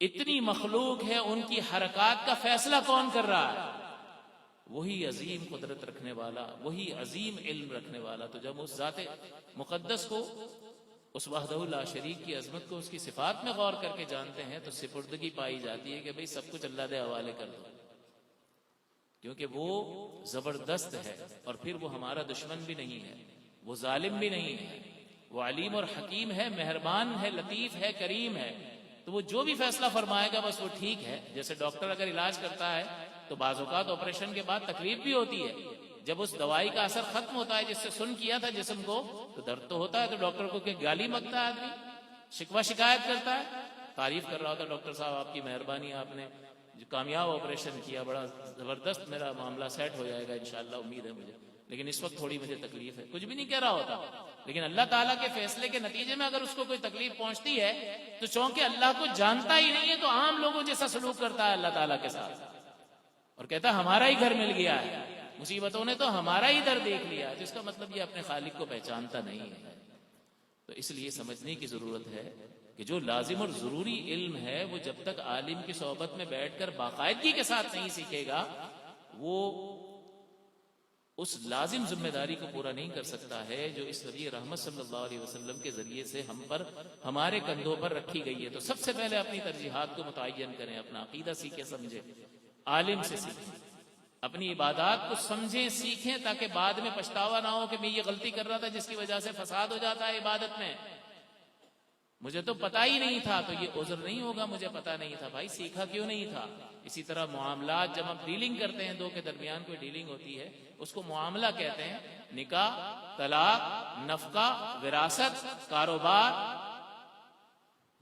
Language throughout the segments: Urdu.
اتنی مخلوق ہے، ان کی حرکات کا فیصلہ کون کر رہا ہے؟ وہی عظیم قدرت رکھنے والا، وہی عظیم علم رکھنے والا۔ تو جب اس ذات مقدس کو، اس وحدہ لا شریک کی عظمت کو، اس کی صفات میں غور کر کے جانتے ہیں تو سپردگی پائی جاتی ہے کہ بھئی سب کچھ اللہ دے حوالے کر دو، کیونکہ وہ زبردست ہے، اور پھر وہ ہمارا دشمن بھی نہیں ہے، وہ ظالم بھی نہیں ہے، وہ علیم اور حکیم ہے، مہربان ہے، لطیف ہے، کریم ہے۔ تو وہ جو بھی فیصلہ فرمائے گا بس وہ ٹھیک ہے۔ جیسے ڈاکٹر اگر علاج کرتا ہے تو بعض اوقات آپریشن کے بعد تکلیف بھی ہوتی ہے، جب اس دوائی کا اثر ختم ہوتا ہے جس سے سن کیا تھا جسم کو، تو درد تو ہوتا ہے، تو ڈاکٹر کو کہ گالی مانگتا ہے آدمی، شکوہ شکایت کرتا ہے، تعریف کر رہا ہوتا ہے ڈاکٹر صاحب آپ کی مہربانی، آپ نے جو کامیاب آپریشن کیا، بڑا زبردست، میرا معاملہ سیٹ ہو جائے گا انشاءاللہ، امید ہے مجھے، لیکن اس وقت تھوڑی مجھے تکلیف ہے، کچھ بھی نہیں کہہ رہا ہوتا۔ لیکن اللہ تعالیٰ کے فیصلے کے نتیجے میں اگر اس کو کوئی تکلیف پہنچتی ہے تو چونکہ اللہ کو جانتا ہی نہیں ہے تو عام لوگوں جیسا سلوک کرتا ہے اللہ تعالیٰ کے ساتھ، اور کہتا ہے ہمارا ہی گھر مل گیا ہے، مصیبتوں نے تو ہمارا ہی در دیکھ لیا ہے، تو اس کا مطلب یہ اپنے خالق کو پہچانتا نہیں ہے۔ تو اس لیے سمجھنے کی ضرورت ہے کہ جو لازم اور ضروری علم ہے وہ جب تک عالم کی صحبت میں بیٹھ کر باقاعدگی کے ساتھ نہیں سیکھے گا، وہ اس لازم ذمہ داری کو پورا نہیں کر سکتا ہے جو اس نبی رحمت صلی اللہ علیہ وسلم کے ذریعے سے ہم پر، ہمارے کندھوں پر رکھی گئی ہے۔ تو سب سے پہلے اپنی ترجیحات کو متعین کریں، اپنا عقیدہ سیکھیں، سمجھیں، عالم سے سیکھیں، اپنی عبادات کو سمجھیں، سیکھیں، تاکہ بعد میں پچھتاوا نہ ہو کہ میں یہ غلطی کر رہا تھا جس کی وجہ سے فساد ہو جاتا ہے عبادت میں، مجھے تو پتا ہی نہیں تھا۔ تو یہ عذر نہیں ہوگا مجھے پتا نہیں تھا، بھائی سیکھا کیوں نہیں تھا؟ اسی طرح معاملات، جب ہم ڈیلنگ کرتے ہیں، دو کے درمیان کوئی ڈیلنگ ہوتی ہے، اس کو معاملہ کہتے ہیں۔ نکاح، طلاق، نفقہ، وراثت، کاروبار،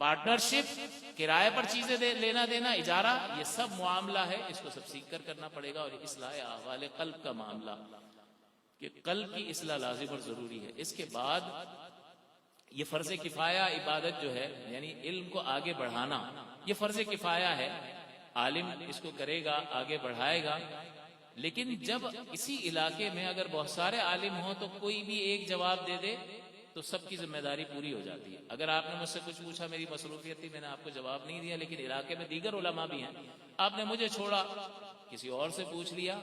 پارٹنرشپ، کرائے پر چیزیں لینا دینا، اجارہ، یہ سب معاملہ ہے، اس کو سب سیکھ کر کرنا پڑے گا۔ اور اصلاح احوال قلب کا معاملہ، کہ قلب کی اصلاح لازم اور ضروری ہے۔ اس کے بعد یہ فرض کفایہ عبادت جو ہے، یعنی علم کو آگے بڑھانا، یہ فرض کفایہ ہے، عالم اس کو کرے گا، آگے بڑھائے گا۔ لیکن جب اسی علاقے میں اگر بہت سارے عالم ہوں تو کوئی بھی ایک جواب دے دے تو سب کی ذمہ داری پوری ہو جاتی ہے۔ اگر آپ نے مجھ سے کچھ پوچھا، میری مصروفیت تھی، میں نے آپ کو جواب نہیں دیا، لیکن علاقے میں دیگر علماء بھی ہیں، آپ نے مجھے چھوڑا، کسی اور سے پوچھ لیا،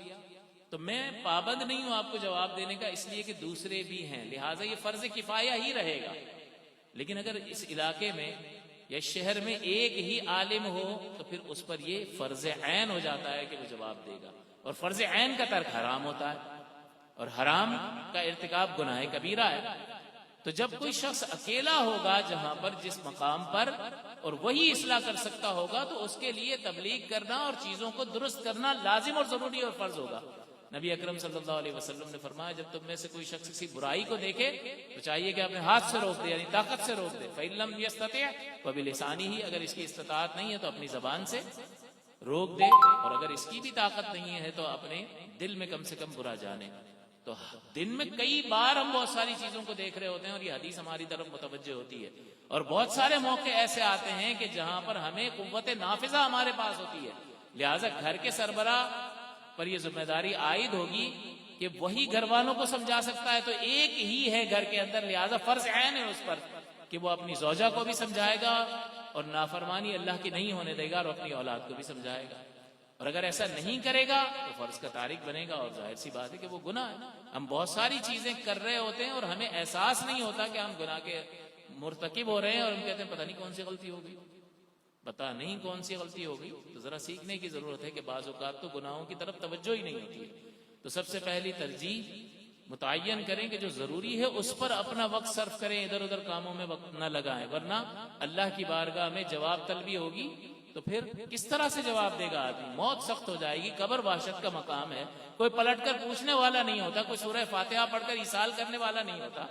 تو میں پابند نہیں ہوں آپ کو جواب دینے کا، اس لیے کہ دوسرے بھی ہیں، لہٰذا یہ فرض کفایہ ہی رہے گا۔ لیکن اگر اس علاقے میں یا شہر میں ایک ہی عالم ہو تو پھر اس پر یہ فرض عین ہو جاتا ہے کہ وہ جواب دے گا، اور فرض عین کا ترک حرام ہوتا ہے، اور حرام کا ارتکاب گناہ کبیرہ ہے۔ تو جب کوئی شخص اکیلا ہوگا جہاں پر، جس مقام پر، اور وہی اصلاح کر سکتا ہوگا، تو اس کے لیے تبلیغ کرنا اور چیزوں کو درست کرنا لازم اور ضروری اور فرض ہوگا۔ نبی اکرم صلی اللہ علیہ وسلم نے فرمایا جب تم میں سے کوئی شخص کسی برائی کو دیکھے تو چاہیے کہ اپنے ہاتھ سے روک دے، یعنی طاقت سے روک دے۔ فَإِن لَّمْ يَسْتَطِعْ فَبِلِسَانِهِ، اگر اس کی استطاعت نہیں ہے تو اپنی زبان سے روک دے، اور اگر اس کی بھی طاقت نہیں ہے تو اپنے دل میں کم سے کم برا جانے۔ تو دن میں کئی بار ہم بہت ساری چیزوں کو دیکھ رہے ہوتے ہیں اور یہ حدیث ہماری طرف متوجہ ہوتی ہے، اور بہت سارے موقع ایسے آتے ہیں کہ جہاں پر ہمیں قوت نافذہ ہمارے پاس ہوتی ہے، لہٰذا گھر کے سربراہ پر یہ ذمہ داری عائد ہوگی کہ وہی گھر والوں کو سمجھا سکتا ہے، تو ایک ہی ہے گھر کے اندر، لہٰذا فرض عین ہے اس پر کہ وہ اپنی زوجہ کو بھی سمجھائے گا اور نافرمانی اللہ کی نہیں ہونے دے گا، اور اپنی اولاد کو بھی سمجھائے گا۔ اور اگر ایسا نہیں کرے گا تو فرض کا تارک بنے گا، اور ظاہر سی بات ہے کہ وہ گناہ ہے۔ ہم بہت ساری چیزیں کر رہے ہوتے ہیں اور ہمیں احساس نہیں ہوتا کہ ہم گناہ کے مرتکب ہو رہے ہیں، اور ہم کہتے ہیں پتہ نہیں کون سی غلطی ہو گئی، پتہ نہیں کون سی غلطی ہو گئی۔ تو ذرا سیکھنے کی ضرورت ہے کہ بعض اوقات تو گناہوں کی طرف توجہ ہی نہیں ہوتی ہے۔ تو سب سے پہلی ترجیح متعین کریں کہ جو ضروری ہے اس پر اپنا وقت صرف کریں، ادھر ادھر کاموں میں وقت نہ لگائیں، ورنہ اللہ کی بارگاہ میں جواب طلبی ہوگی تو پھر کس طرح سے جواب دے گا آدمی؟ موت سخت ہو جائے گی، قبر وحشت کا مقام ہے، کوئی پلٹ کر پوچھنے والا نہیں ہوتا، کوئی سورہ فاتحہ پڑھ کر ایصال کرنے والا نہیں ہوتا۔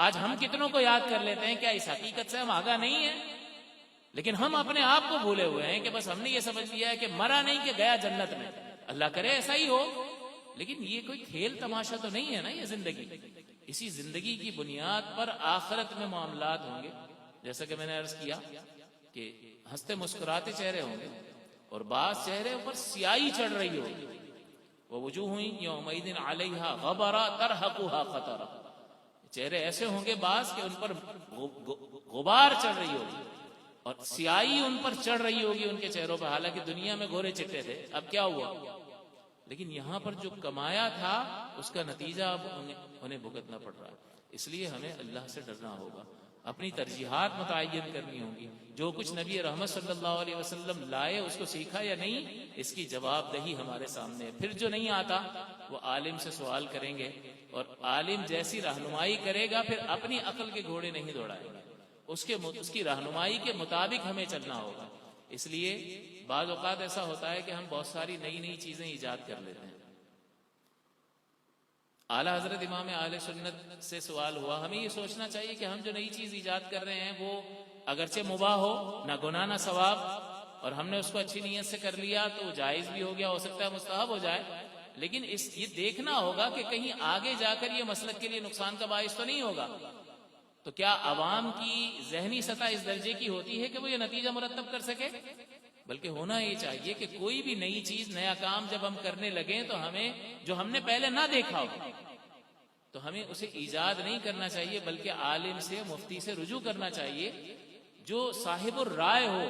آج ہم کتنوں کو یاد کر لیتے ہیں، کیا اس حقیقت سے ہم آگاہ نہیں ہیں؟ لیکن ہم اپنے آپ کو بھولے ہوئے ہیں کہ بس ہم نے یہ سمجھ لیا ہے کہ مرا نہیں کہ گیا جنت میں، اللہ کرے ایسا ہی ہو، لیکن یہ کوئی کھیل تماشا تو نہیں ہے نا یہ زندگی۔ اسی زندگی کی بنیاد پر آخرت میں معاملات ہوں گے، جیسا کہ میں نے عرض کیا کہ ہنستے مسکراتے چہرے ہوں گے، اور بعض چہرے پر سیاہی چڑھ رہی ہوگی، وَوُجُوهٌ يَوْمَئِذٍ عَلَيْهَا غَبَرَةٌ تَرْهَقُهَا قَتَرَةٌ، چہرے ایسے ہوں گے بعض کہ ان پر غبار چڑھ رہی ہوگی، اور سیاہی ان پر چڑھ رہی ہوگی ان کے چہروں پر، حالانکہ دنیا میں گورے چٹے تھے، اب کیا ہوا؟ لیکن یہاں پر جو کمایا تھا اس کا نتیجہ اب انہیں بھگتنا پڑ رہا ہے۔ اس لیے ہمیں اللہ سے ڈرنا ہوگا، اپنی ترجیحات متعین کرنی ہوں گی۔ جو کچھ نبی رحمت صلی اللہ علیہ وسلم لائے اس کو سیکھا یا نہیں، اس کی جواب دہی ہمارے سامنے ہے۔ پھر جو نہیں آتا وہ عالم سے سوال کریں گے، اور عالم جیسی رہنمائی کرے گا پھر اپنی عقل کے گھوڑے نہیں دوڑائیں گے، اس کی رہنمائی کے مطابق ہمیں چلنا ہوگا۔ اس لیے بعض اوقات ایسا ہوتا ہے کہ ہم بہت ساری نئی چیزیں ایجاد کر لیتے ہیں۔ اعلیٰ حضرت امام اہل سنت سے سوال ہوا، ہمیں یہ سوچنا چاہیے کہ ہم جو نئی چیز ایجاد کر رہے ہیں وہ اگرچہ مباح ہو، نہ گناہ نہ ثواب، اور ہم نے اس کو اچھی نیت سے کر لیا تو جائز بھی ہو گیا، ہو سکتا ہے مستحب ہو جائے، لیکن یہ دیکھنا ہوگا کہ کہیں آگے جا کر یہ مسلک کے لیے نقصان کا باعث تو نہیں ہوگا۔ تو کیا عوام کی ذہنی سطح اس درجے کی ہوتی ہے کہ وہ یہ نتیجہ مرتب کر سکے؟ بلکہ ہونا یہ چاہیے کہ کوئی بھی نئی چیز، نیا کام جب ہم کرنے لگیں تو ہمیں جو ہم نے پہلے نہ دیکھا ہو تو ہمیں اسے ایجاد نہیں کرنا چاہیے، بلکہ عالم سے، مفتی سے رجوع کرنا چاہیے، جو صاحب الرائے ہو،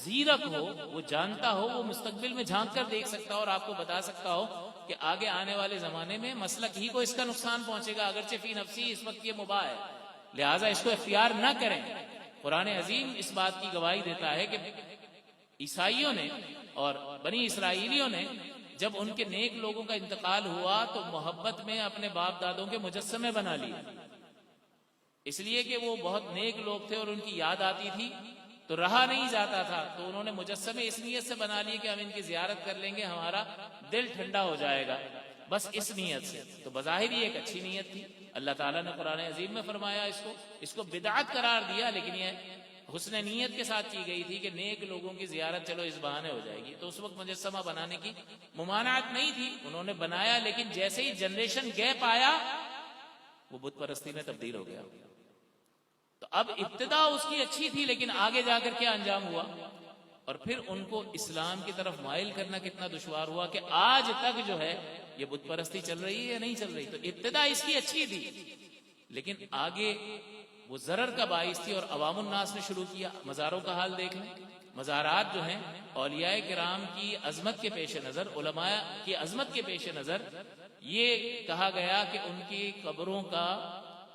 زیرک ہو، وہ جانتا ہو، وہ مستقبل میں جھانک کر دیکھ سکتا ہو اور آپ کو بتا سکتا ہو کہ آگے آنے والے زمانے میں مسلک ہی کو اس کا نقصان پہنچے گا، اگرچہ فی نفسی اس وقت یہ مباح ہے، لہٰذا اس کو اختیار نہ کریں۔ قرآن عظیم اس بات کی گواہی دیتا ہے کہ عیسائیوں نے اور بنی اسرائیلیوں نے جب ان کے نیک لوگوں کا انتقال ہوا تو محبت میں اپنے باپ دادوں کے مجسمے بنا لیے، اس لیے کہ وہ بہت نیک لوگ تھے اور ان کی یاد آتی تھی تو رہا نہیں جاتا تھا، تو انہوں نے مجسمے اس نیت سے بنا لیے کہ ہم ان کی زیارت کر لیں گے، ہمارا دل ٹھنڈا ہو جائے گا، بس اس نیت سے۔ تو بظاہر یہ ایک اچھی نیت تھی، اللہ تعالیٰ نے قرآن عظیم میں فرمایا اس کو بدعت قرار دیا، لیکن یہ حسن نیت کے ساتھ کی گئی تھی کہ نیک لوگوں کی زیارت چلو اس بہانے ہو جائے گی۔ تو اس وقت مجسمہ بنانے کی ممانعت نہیں تھی، انہوں نے بنایا، لیکن جیسے ہی جنریشن گیپ آیا وہ بت پرستی میں تبدیل ہو گیا۔ تو اب ابتدا اس کی اچھی تھی، لیکن آگے جا کر کیا انجام ہوا، اور پھر ان کو اسلام کی طرف مائل کرنا کتنا دشوار ہوا کہ آج تک جو ہے یہ بت پرستی چل رہی ہے یا نہیں چل رہی۔ تو ابتدا اس کی اچھی تھی، لیکن آگے وہ ضرر کا باعث تھی، اور عوام الناس نے شروع کیا۔ مزاروں کا حال دیکھ لیں، مزارات جو ہیں اولیاء کرام کی عظمت کے پیش نظر، علماء کی عظمت کے پیش نظر یہ کہا گیا کہ ان کی قبروں کا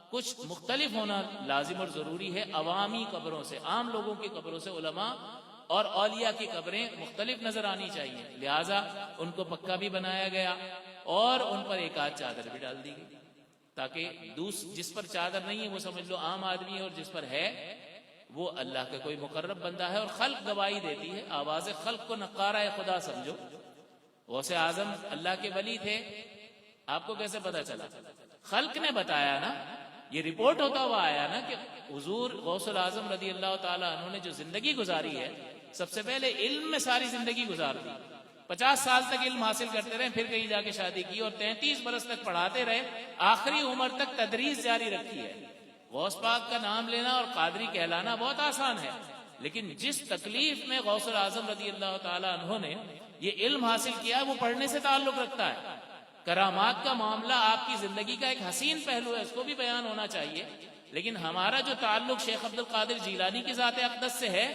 کچھ مختلف ہونا لازم اور ضروری ہے، عوامی قبروں سے، عام لوگوں کی قبروں سے علماء اور اولیاء کی قبریں مختلف نظر آنی چاہیے، لہٰذا ان کو پکا بھی بنایا گیا اور ان پر ایک آدھ چادر بھی ڈال دی گئی، تاکہ جس پر چادر نہیں ہے وہ سمجھ لو عام آدمی ہے، اور جس پر ہے وہ اللہ کا کوئی مقرب بندہ ہے، اور خلق گواہی دیتی ہے، آواز خلق کو نقارہ خدا سمجھو۔ غوث اعظم اللہ کے ولی تھے، آپ کو کیسے پتا چلا؟ خلق نے بتایا نا، یہ رپورٹ ہوتا ہوا آیا نا کہ حضور غوث الاعظم رضی اللہ تعالیٰ عنہ نے جو زندگی گزاری ہے، سب سے پہلے علم میں ساری زندگی گزار دی، 50 سال تک علم حاصل کرتے رہے، پھر کہیں جا کے شادی کی، اور 33 برس تک پڑھاتے رہے، آخری عمر تک تدریس جاری رکھی ہے۔ غوث پاک کا نام لینا اور قادری کہلانا بہت آسان ہے، لیکن جس تکلیف میں غوث الاعظم رضی اللہ تعالیٰ عنہ نے یہ علم حاصل کیا وہ پڑھنے سے تعلق رکھتا ہے۔ کرامات کا معاملہ آپ کی زندگی کا ایک حسین پہلو ہے، اس کو بھی بیان ہونا چاہیے، لیکن ہمارا جو تعلق شیخ عبد القادر جیلانی کی ذات اقدس سے ہے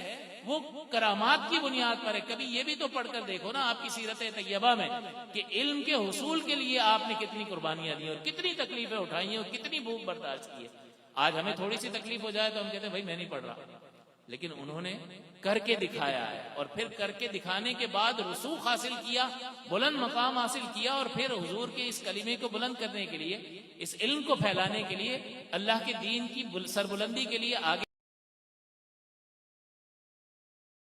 وہ کرامات کی بنیاد پر ہے۔ کبھی یہ بھی تو پڑھ کر دیکھو نا آپ کی سیرت طیبہ میں کہ علم کے حصول کے لیے آپ نے کتنی قربانیاں دی اور کتنی تکلیفیں اٹھائی ہیں اور کتنی بھوک برداشت کی ہے۔ آج ہمیں تھوڑی سی تکلیف ہو جائے تو ہم کہتے ہیں بھائی میں نہیں پڑھ رہا، لیکن انہوں نے کر کے دکھایا ہے، اور پھر کر کے دکھانے کے بعد رسوخ حاصل کیا، بلند مقام حاصل کیا، اور پھر حضور کے اس کلمے کو بلند کرنے کے لیے، اس علم کو پھیلانے کے لیے، اللہ کے دین کی سربلندی کے لیے آگے